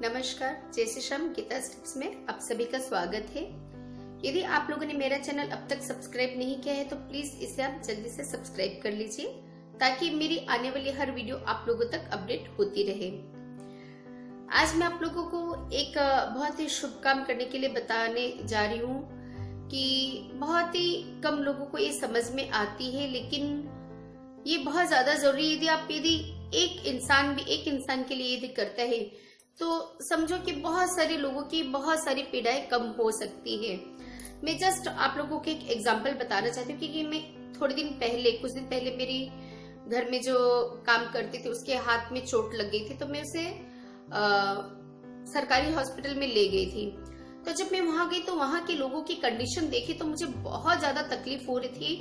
नमस्कार, जय श्री श्याम। गीता टिप्स में आप सभी का स्वागत है। यदि आप लोगों ने मेरा चैनल अब तक सब्सक्राइब नहीं किया है तो प्लीज इसे आप जल्दी से सब्सक्राइब कर लीजिए ताकि मेरी आने वाली हर वीडियो आप लोगों तक अपडेट होती रहे। आज मैं आप लोगों को एक बहुत ही शुभ काम करने के लिए बताने जा रही हूँ कि बहुत ही कम लोगों को ये समझ में आती है, लेकिन ये बहुत ज्यादा जरूरी है। यदि एक इंसान के लिए यदि करता है तो समझो कि बहुत सारे लोगों की बहुत सारी पीड़ाएं कम हो सकती है। मैं जस्ट आप लोगों को एक एग्जांपल बताना चाहती हूँ क्योंकि मैं कुछ दिन पहले मेरी घर में जो काम करती थी उसके हाथ में चोट लग गई थी, तो मैं उसे सरकारी हॉस्पिटल में ले गई थी। तो जब मैं वहां गई तो वहां के लोगों की कंडीशन देखी तो मुझे बहुत ज्यादा तकलीफ हो रही थी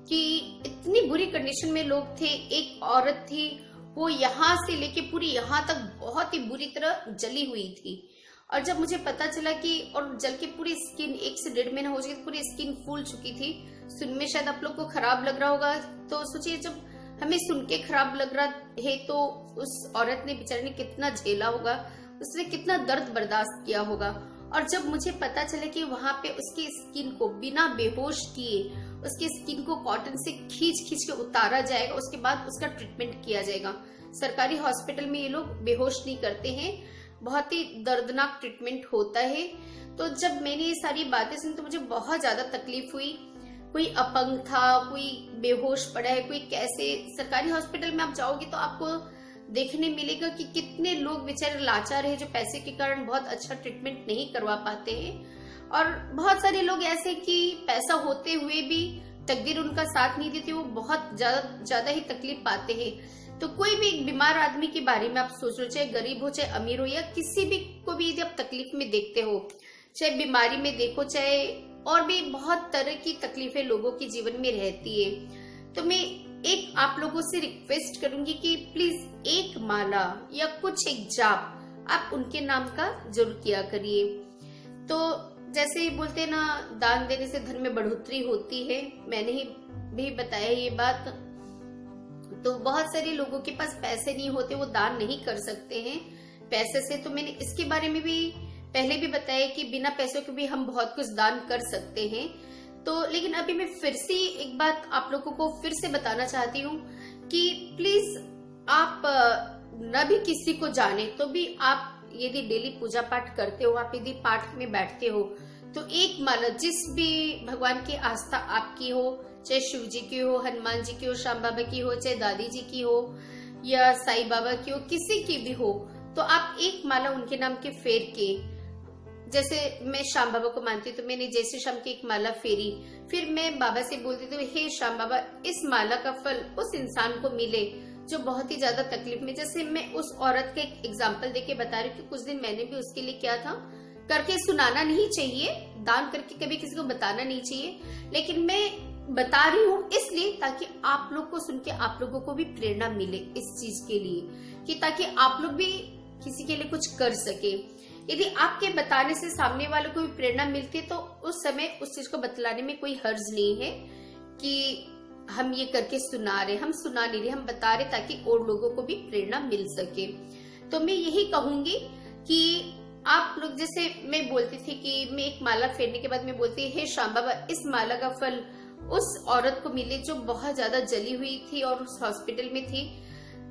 कि इतनी बुरी कंडीशन में लोग थे। एक औरत थी, वो यहाँ से लेके पूरी यहाँ तक बहुत ही बुरी तरह जली हुई थी। और जब मुझे पता चला कि और जल के पूरी स्किन 1 से 1.5 महीना हो चुकी थी, पूरी स्किन फूल चुकी थी। सुन में शायद आप लोग को खराब लग रहा होगा, तो सोचिए जब हमें सुन के खराब लग रहा है तो उस औरत ने बेचारी ने कितना झेला होगा, उसने कितना दर्द बर्दाश्त किया होगा। और जब मुझे पता चला कि वहां पे उसकी स्किन को बिना बेहोश किए उसकी स्किन को कॉटन से खींच के उतारा जाएगा, उसके बाद उसका ट्रीटमेंट किया जाएगा। सरकारी हॉस्पिटल में ये लोग बेहोश नहीं करते हैं, बहुत ही दर्दनाक ट्रीटमेंट होता है। तो जब मैंने ये सारी बातें सुनी तो मुझे बहुत ज्यादा तकलीफ हुई। कोई अपंग था, कोई बेहोश पड़ा है, कोई कैसे। सरकारी हॉस्पिटल में आप जाओगे तो आपको देखने मिलेगा कि कितने लोग बेचारे लाचार है जो पैसे के कारण बहुत अच्छा ट्रीटमेंट नहीं करवा पाते हैं। और बहुत सारे लोग ऐसे कि पैसा होते हुए भी तकदीर उनका साथ नहीं देती, वो बहुत ज्यादा ही तकलीफ पाते हैं। तो कोई भी एक बीमार आदमी के बारे में आप सोच लो, चाहे गरीब हो चाहे अमीर हो, या किसी भी को भी यदि आप तकलीफ में देखते हो, चाहे बीमारी में देखो, चाहे और भी बहुत तरह की तकलीफें लोगों के जीवन में रहती है। तो मैं एक आप लोगों से रिक्वेस्ट करूंगी कि प्लीज एक माला या कुछ एक जाप आप उनके नाम का जरूर किया करिए। तो जैसे बोलते हैं ना, दान देने से धन में बढ़ोतरी होती है, मैंने ही भी बताया ये बात। तो बहुत सारे लोगों के पास पैसे नहीं होते, वो दान नहीं कर सकते हैं पैसे से। तो मैंने इसके बारे में भी पहले भी बताया कि बिना पैसों के भी हम बहुत कुछ दान कर सकते हैं। तो लेकिन अभी मैं फिर से एक बात आप लोगों को फिर से बताना चाहती हूँ कि प्लीज आप न भी किसी को जाने तो भी आप यदि डेली पूजा पाठ करते हो, आप यदि पाठ में बैठते हो, तो एक माला जिस भी भगवान की आस्था आपकी हो, चाहे शिव जी की हो, हनुमान जी की हो, श्याम बाबा की हो, चाहे दादी जी की हो या साईं बाबा की हो, किसी की भी हो, तो आप एक माला उनके नाम के फेर के, जैसे मैं श्याम बाबा को मानती हूँ तो मैंने जय श्री श्याम की एक माला फेरी, फिर मैं बाबा से बोलती थी हे श्याम बाबा इस माला का फल उस इंसान को मिले जो बहुत ही ज्यादा तकलीफ में। जैसे मैं उस औरत का एक एग्जाम्पल देके बता रही हूँ कि कुछ दिन मैंने भी उसके लिए किया था। करके सुनाना नहीं चाहिए, दान करके कभी किसी को बताना नहीं चाहिए, लेकिन मैं बता रही हूँ इसलिए ताकि आप लोग को सुन के आप लोगों को भी प्रेरणा मिले इस चीज के लिए, कि ताकि आप लोग भी किसी के लिए कुछ कर सके। यदि आपके बताने से सामने वालों को भी प्रेरणा मिलती है तो उस समय उस चीज को बतलाने में कोई हर्ज नहीं है कि हम ये करके सुना रहे, हम सुना नहीं रहे, हम बता रहे ताकि और लोगों को भी प्रेरणा मिल सके। तो मैं यही कहूंगी कि आप लोग, जैसे मैं बोलती थी कि मैं एक माला फेरने के बाद मैं बोलती हे श्याम बाबा इस माला का फल उस औरत को मिले जो बहुत ज्यादा जली हुई थी और उस हॉस्पिटल में थी,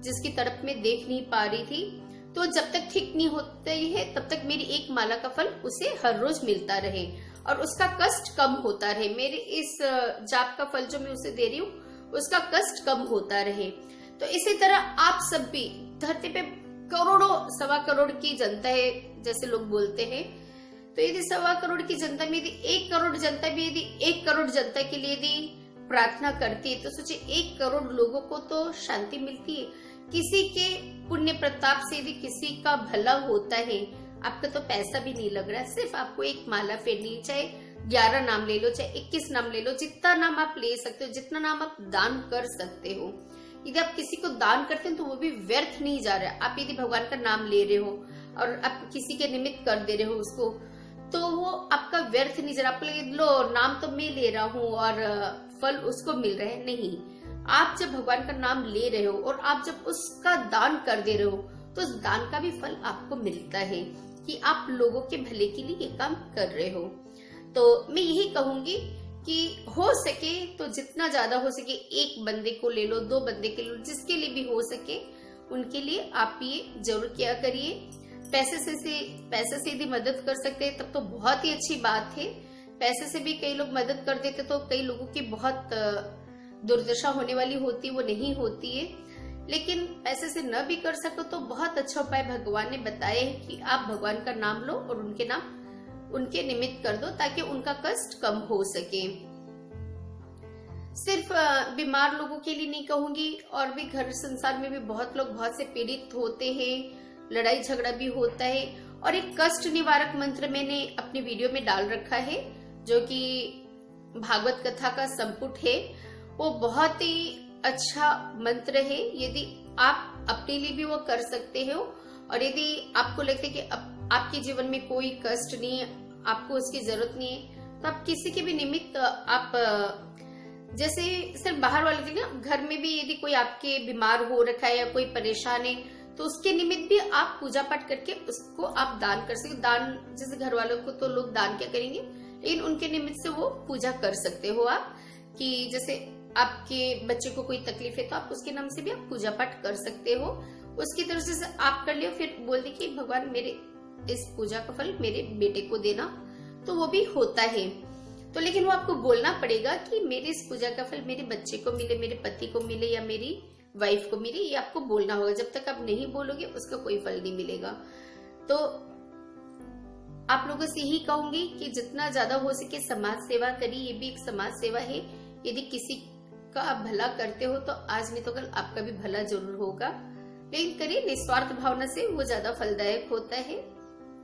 जिसकी तरफ में देख नहीं पा रही थी। तो जब तक ठीक नहीं होती है तब तक मेरी एक माला का फल उसे हर रोज मिलता रहे और उसका कष्ट कम होता रहे। मेरे इस जाप का फल जो मैं उसे दे रही हूँ उसका कष्ट कम होता रहे। तो इसी तरह आप सब भी, धरती पे करोड़ों 1.25 करोड़ की जनता है जैसे लोग बोलते हैं, तो यदि 1.25 करोड़ की जनता में यदि 1 करोड़ जनता भी यदि 1 करोड़ जनता के लिए यदि प्रार्थना करती है तो सोचिए 1 करोड़ लोगों को तो शांति मिलती है। किसी के पुण्य प्रताप से यदि किसी का भला होता है, आपका तो पैसा भी नहीं लग रहा है, सिर्फ आपको एक माला फेरनी, चाहे 11 नाम ले लो, चाहे 21 नाम ले लो, जितना नाम आप ले सकते हो, जितना नाम आप दान कर सकते हो। यदि आप किसी को दान करते हैं तो वो भी व्यर्थ नहीं जा रहा है। आप यदि भगवान का नाम ले रहे हो और आप किसी के निमित्त कर दे रहे हो उसको, तो वो आपका व्यर्थ नहीं जा रहा। आपको लगे लो नाम तो मैं ले रहा हूँ और फल उसको मिल रहा है, नहीं। आप जब भगवान का नाम ले रहे हो और आप जब उसका दान कर दे रहे हो तो उस दान का भी फल आपको मिलता है कि आप लोगों के भले के लिए ये काम कर रहे हो। तो मैं यही कहूंगी कि हो सके तो जितना ज्यादा हो सके, एक बंदे को ले लो, 2 बंदे के लो, जिसके लिए भी हो सके उनके लिए आप ये जरूर किया करिए। पैसे से यदि मदद कर सकते हैं तब तो बहुत ही अच्छी बात है। पैसे से भी कई लोग मदद कर देते तो कई लोगों की बहुत दुर्दशा होने वाली होती, वो नहीं होती है। लेकिन पैसे से न भी कर सको तो बहुत अच्छा उपाय भगवान ने बताया है कि आप भगवान का नाम लो और उनके निमित्त कर दो ताकि उनका कष्ट कम हो सके। सिर्फ बीमार लोगों के लिए नहीं कहूंगी, और भी घर संसार में भी बहुत लोग बहुत से पीड़ित होते हैं, लड़ाई झगड़ा भी होता है। और एक कष्ट निवारक मंत्र मैंने अपनी वीडियो में डाल रखा है जो कि भागवत कथा का संपुट है। वो बहुत ही अच्छा मंत्र है, यदि आप अपने लिए भी वो कर सकते हो और यदि आपको लगता है कि आपके जीवन में कोई कष्ट नहीं है, आपको उसकी जरूरत नहीं है, तो आप किसी के भी निमित्त आप जैसे सिर्फ बाहर वाले के लिए, घर में भी यदि कोई आपके बीमार हो रखा है या कोई परेशान है तो उसके निमित्त भी आप पूजा पाठ करके उसको आप दान कर सकते। दान जैसे घर वालों को तो लोग दान क्या करेंगे, लेकिन उनके निमित्त से वो पूजा कर सकते हो आप। कि जैसे आपके बच्चे को कोई तकलीफ है तो आप उसके नाम से भी आप पूजा पाठ कर सकते हो। उसकी तरफ से आप कर लियो, फिर बोल दे कि भगवान मेरे इस पूजा का फल मेरे बेटे को देना, तो वो भी होता है। तो लेकिन वो आपको बोलना पड़ेगा कि मेरे इस पूजा का फल मेरे बच्चे को मिले, मेरे पति को मिले या मेरी वाइफ को मिले, ये आपको बोलना होगा। जब तक आप नहीं बोलोगे उसका कोई फल नहीं मिलेगा। तो आप लोगों से यही कहूंगी कि जितना ज्यादा हो सके समाज सेवा करिए, ये भी एक समाज सेवा है। यदि किसी का आप भला करते हो तो आज नहीं तो कल आपका भी भला जरूर होगा, लेकिन करिए निस्वार्थ भावना से, वो ज्यादा फलदायक होता है।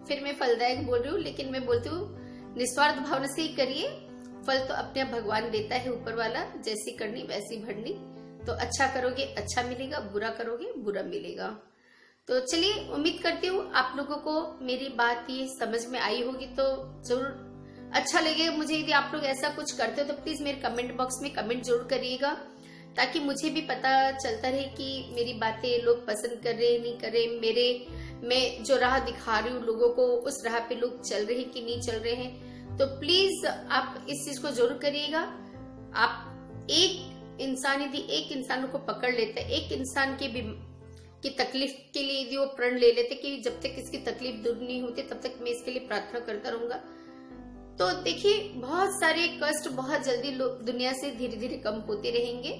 फिर मैं फलदायक बोल रही हूँ, लेकिन मैं बोलती हूँ निस्वार्थ भावना से ही करिए। फल तो अपने आप भगवान देता है, ऊपर वाला, जैसी करनी वैसी भरनी। तो अच्छा करोगे अच्छा मिलेगा, बुरा करोगे बुरा मिलेगा। तो चलिए, उम्मीद करती हूँ आप लोगों को मेरी बात ये समझ में आई होगी। तो जरूर अच्छा लगेगा मुझे यदि आप लोग ऐसा कुछ करते हो, तो प्लीज मेरे कमेंट बॉक्स में कमेंट जरूर करिएगा, ताकि मुझे भी पता चलता रहे कि मेरी बातें लोग पसंद कर रहे हैं नहीं कर रहे, मैं जो राह दिखा रही हूँ लोगों को, उस राह पे लोग चल रहे हैं कि नहीं चल रहे हैं। तो प्लीज आप इस चीज को जरूर करिएगा। आप एक इंसान यदि एक इंसान को पकड़ लेता है, एक इंसान की तकलीफ के लिए यदि वो प्रण ले लेते कि जब तक इसकी तकलीफ दूर नहीं होती तब तक मैं इसके लिए प्रार्थना करता रहूंगा, तो देखिए बहुत सारे कष्ट बहुत जल्दी दुनिया से धीरे धीरे कम होते रहेंगे।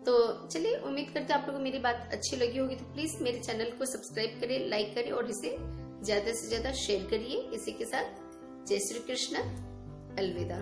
तो चलिए, उम्मीद करते हैं आप लोगों को मेरी बात अच्छी लगी होगी। तो प्लीज मेरे चैनल को सब्सक्राइब करें, लाइक करें और इसे ज्यादा से ज्यादा शेयर करिए। इसी के साथ जय श्री कृष्ण, अलविदा।